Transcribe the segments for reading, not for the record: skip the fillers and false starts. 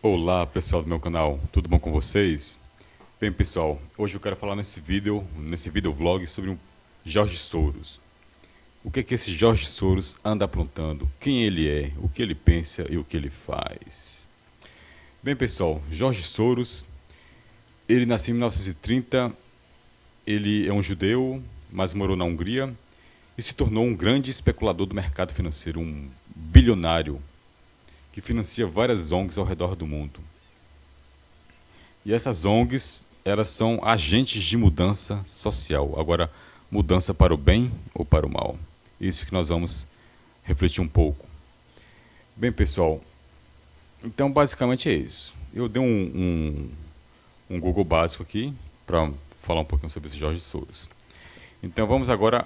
Olá pessoal do meu canal, tudo bom com vocês? Bem pessoal, hoje eu quero falar nesse videovlog sobre um Jorge Soros. O que é que esse Jorge Soros anda aprontando? Quem ele é, o que ele pensa e o que ele faz? Bem pessoal, Jorge Soros, ele nasceu em 1930, ele é um judeu, mas morou na Hungria e se tornou um grande especulador do mercado financeiro, um bilionário que financia várias ONGs ao redor do mundo. E essas ONGs, elas são agentes de mudança social. Agora, mudança para o bem ou para o mal? Isso que nós vamos refletir um pouco. Bem, pessoal, então basicamente é isso. Eu dei um Google básico aqui para falar um pouquinho sobre esse Jorge Soros. Então vamos agora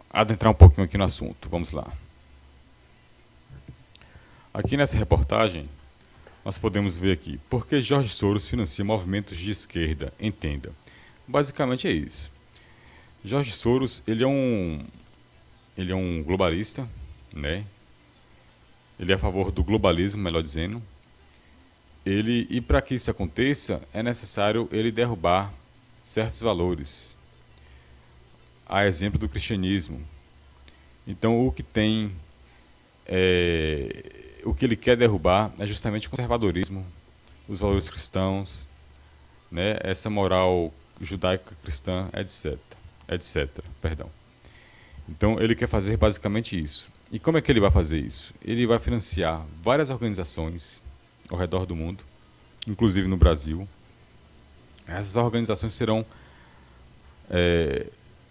adentrar um pouquinho aqui no assunto. Vamos lá. Aqui nessa reportagem, nós podemos ver aqui, por que Jorge Soros financia movimentos de esquerda? Entenda. Basicamente é isso. Jorge Soros, ele é um globalista, né? Ele é a favor do globalismo, melhor dizendo. E para que isso aconteça, é necessário ele derrubar certos valores. A exemplo do cristianismo. Então, o que ele quer derrubar é justamente o conservadorismo, os valores cristãos, né, essa moral judaica cristã, etc. Perdão. Então ele quer fazer basicamente isso. E como é que ele vai fazer isso? Ele vai financiar várias organizações ao redor do mundo, inclusive no Brasil. Essas organizações serão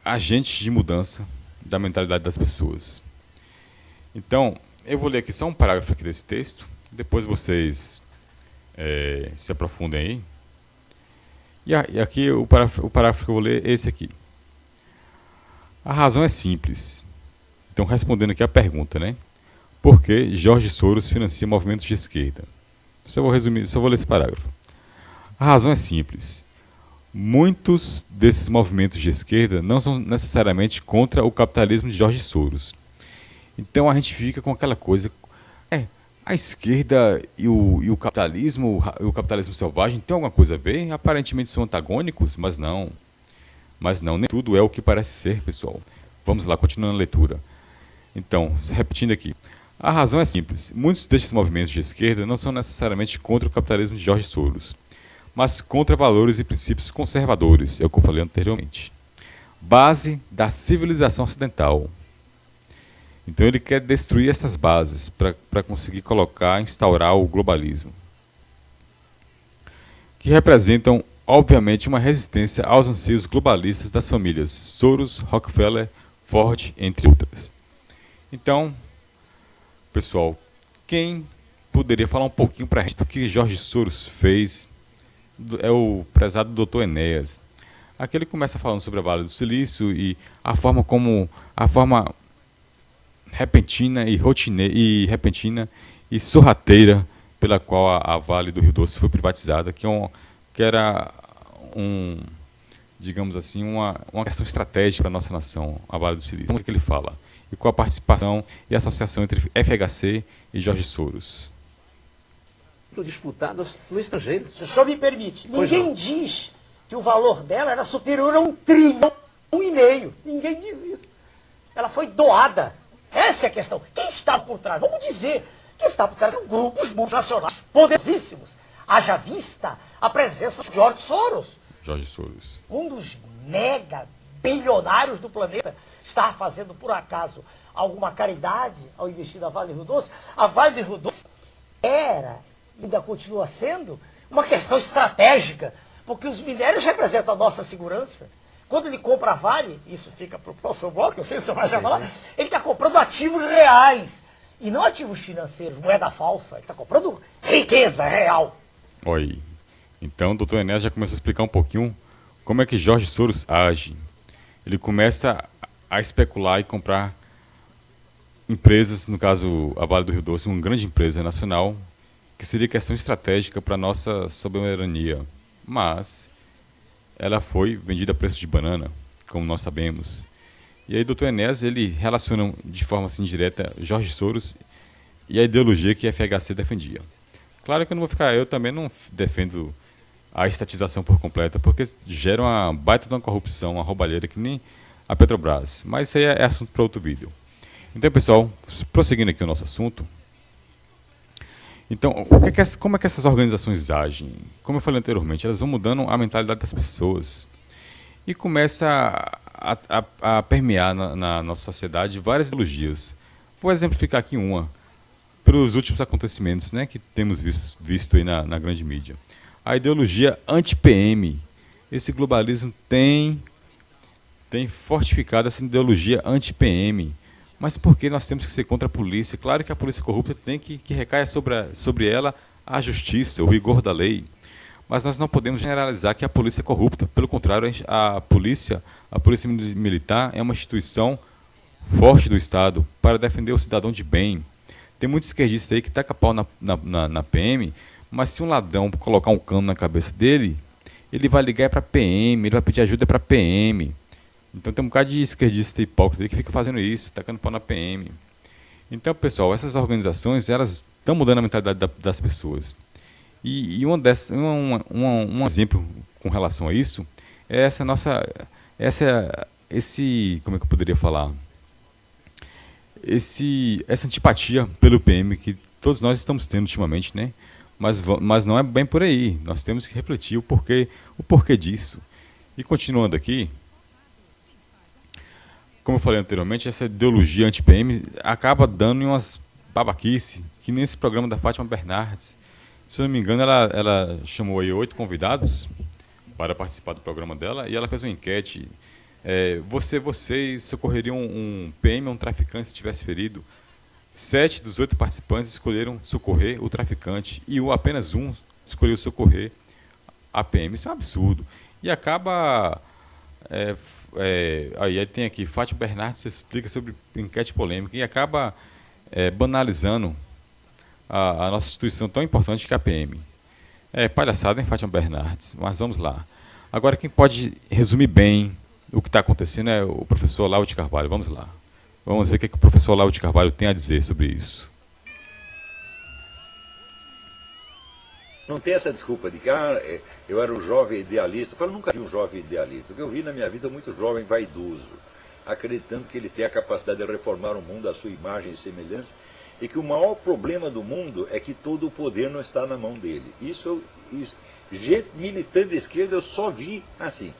agentes de mudança da mentalidade das pessoas. Então, eu vou ler aqui só um parágrafo aqui desse texto, depois vocês se aprofundem aí. E aqui o parágrafo que eu vou ler é esse aqui. A razão é simples. Então, respondendo aqui a pergunta, né? Por que Jorge Soros financia movimentos de esquerda? Só vou resumir, só vou ler esse parágrafo. A razão é simples. Muitos desses movimentos de esquerda não são necessariamente contra o capitalismo de Jorge Soros. Então a gente fica com aquela coisa, a esquerda e o capitalismo selvagem tem alguma coisa a ver? Aparentemente são antagônicos, mas não, nem tudo é o que parece ser, pessoal. Vamos lá, continuando a leitura. Então, repetindo aqui, a razão é simples, muitos destes movimentos de esquerda não são necessariamente contra o capitalismo de Jorge Soros, mas contra valores e princípios conservadores, é o que eu falei anteriormente. Base da civilização ocidental. Então ele quer destruir essas bases para conseguir instaurar o globalismo. Que representam, obviamente, uma resistência aos anseios globalistas das famílias Soros, Rockefeller, Ford, entre outras. Então, pessoal, quem poderia falar um pouquinho para a gente do que Jorge Soros fez é o prezado Dr. Enéas. Aqui ele começa falando sobre a Vale do Silício e a forma repentina e sorrateira pela qual a Vale do Rio Doce foi privatizada, que era digamos assim, uma questão estratégica para a nossa nação, a Vale do Silício. O que ele fala? E qual a participação e a associação entre FHC e Jorge Soros? Disputadas no estrangeiro. Se o senhor me permite, ninguém diz que o valor dela era superior a 1,5 trilhão. Ninguém diz isso. Ela foi doada. Essa é a questão. Quem está por trás? Vamos dizer. Quem está por trás são grupos multinacionais poderosíssimos. Haja vista a presença de Jorge Soros. Jorge Soros. Um dos mega bilionários do planeta. Está fazendo, por acaso, alguma caridade ao investir na Vale do Rio Doce? A Vale do Rio Doce era, ainda continua sendo, uma questão estratégica. Porque os minérios representam a nossa segurança. Quando ele compra a Vale, isso fica para o próximo bloco, eu sei se o senhor vai chamar lá, ele está comprando ativos reais. E não ativos financeiros, moeda falsa. Ele está comprando riqueza real. Oi. Então o Dr. Enéas já começou a explicar um pouquinho como é que Jorge Soros age. Ele começa a especular e comprar empresas, no caso a Vale do Rio Doce, uma grande empresa nacional, que seria questão estratégica para a nossa soberania. Mas ela foi vendida a preço de banana, como nós sabemos. E aí o Dr. Enéas, ele relaciona de forma assim direta Jorge Soros e a ideologia que a FHC defendia. Claro que eu não vou ficar, eu também não defendo a estatização por completa, porque gera uma baita de uma corrupção, uma roubalheira que nem a Petrobras. Mas isso aí é assunto para outro vídeo. Então, pessoal, prosseguindo aqui o nosso assunto. Então, como é que essas organizações agem? Como eu falei anteriormente, elas vão mudando a mentalidade das pessoas. E começa a permear na nossa sociedade várias ideologias. Vou exemplificar aqui uma, pelos últimos acontecimentos, né, que temos visto aí na grande mídia. A ideologia anti-PM. Esse globalismo tem fortificado essa ideologia anti-PM. Mas por que nós temos que ser contra a polícia? Claro que a polícia corrupta tem que recaia sobre ela a justiça, o rigor da lei. Mas nós não podemos generalizar que a polícia é corrupta. Pelo contrário, a polícia militar é uma instituição forte do Estado para defender o cidadão de bem. Tem muitos esquerdistas aí que tacam pau na PM, mas se um ladrão colocar um cano na cabeça dele, ele vai ligar para a PM, ele vai pedir ajuda para a PM. Então tem um bocado de esquerdista hipócrita aí que fica fazendo isso, tacando pau na PM. Então, pessoal, essas organizações, elas estão mudando a mentalidade das pessoas. E um exemplo com relação a isso é como é que eu poderia falar? Essa antipatia pelo PM que todos nós estamos tendo ultimamente, né? Mas não é bem por aí. Nós temos que refletir o porquê disso. E continuando aqui, como eu falei anteriormente, essa ideologia anti-PM acaba dando em umas babaquice, que nesse programa da Fátima Bernardes. Se eu não me engano, ela chamou aí 8 convidados para participar do programa dela e ela fez uma enquete. Vocês socorreriam um PM ou um traficante se estivesse ferido? 7 dos 8 participantes escolheram socorrer o traficante e apenas um escolheu socorrer a PM. Isso é um absurdo. E acaba... aí tem aqui, Fátima Bernardes explica sobre enquete polêmica e acaba banalizando a nossa instituição tão importante que é a PM. Palhaçada, hein, Fátima Bernardes? Mas vamos lá. Agora, quem pode resumir bem o que está acontecendo é o professor Lauro de Carvalho. Vamos lá. Vamos ver o que o professor Lauro de Carvalho tem a dizer sobre isso. Não tem essa desculpa de que eu era um jovem idealista. Eu nunca vi um jovem idealista. O que eu vi na minha vida é muito jovem vaidoso, acreditando que ele tem a capacidade de reformar o mundo à sua imagem e semelhança, e que o maior problema do mundo é que todo o poder não está na mão dele. Isso militante de esquerda eu só vi assim.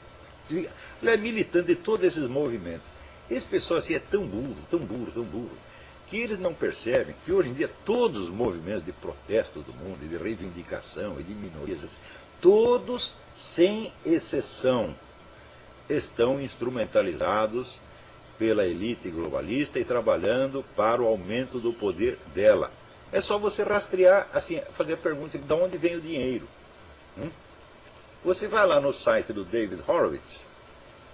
Ele é militante de todos esses movimentos. Esse pessoal assim é tão burro, que eles não percebem que hoje em dia todos os movimentos de protesto do mundo, de reivindicação e de minorias, todos, sem exceção, estão instrumentalizados pela elite globalista e trabalhando para o aumento do poder dela. É só você rastrear, assim, fazer a pergunta de onde vem o dinheiro. Você vai lá no site do David Horowitz,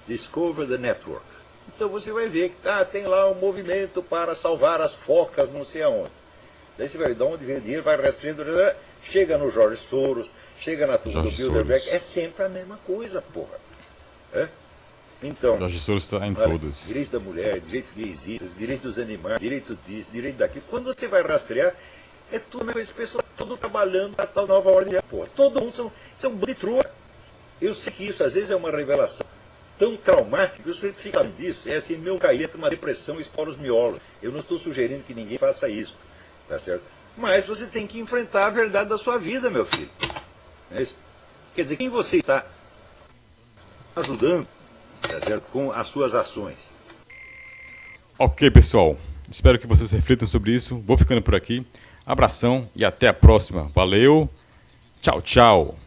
Discover the Network. Então você vai ver que tem lá um movimento para salvar as focas não sei aonde. Daí você vai ver de onde vem o dinheiro, vai rastreando, chega no Jorge Soros, chega na turma do Bilderberg, é sempre a mesma coisa, porra. Então, Jorge Soros está em todas. Direitos da mulher, direitos gaysistas, direitos dos animais, direitos disso, direito daquilo. Quando você vai rastrear, é tudo esse pessoal todo trabalhando para tal nova ordem. Porra, todo mundo são bando de truta. Eu sei que isso às vezes é uma revelação tão traumática que o sujeito fica disso. É assim, meu cair, uma depressão, explora os miolos. Eu não estou sugerindo que ninguém faça isso, tá certo? Mas você tem que enfrentar a verdade da sua vida, meu filho. É isso? Quer dizer, quem você está ajudando, tá certo, com as suas ações. Ok, pessoal. Espero que vocês reflitam sobre isso. Vou ficando por aqui. Abração e até a próxima. Valeu. Tchau, tchau.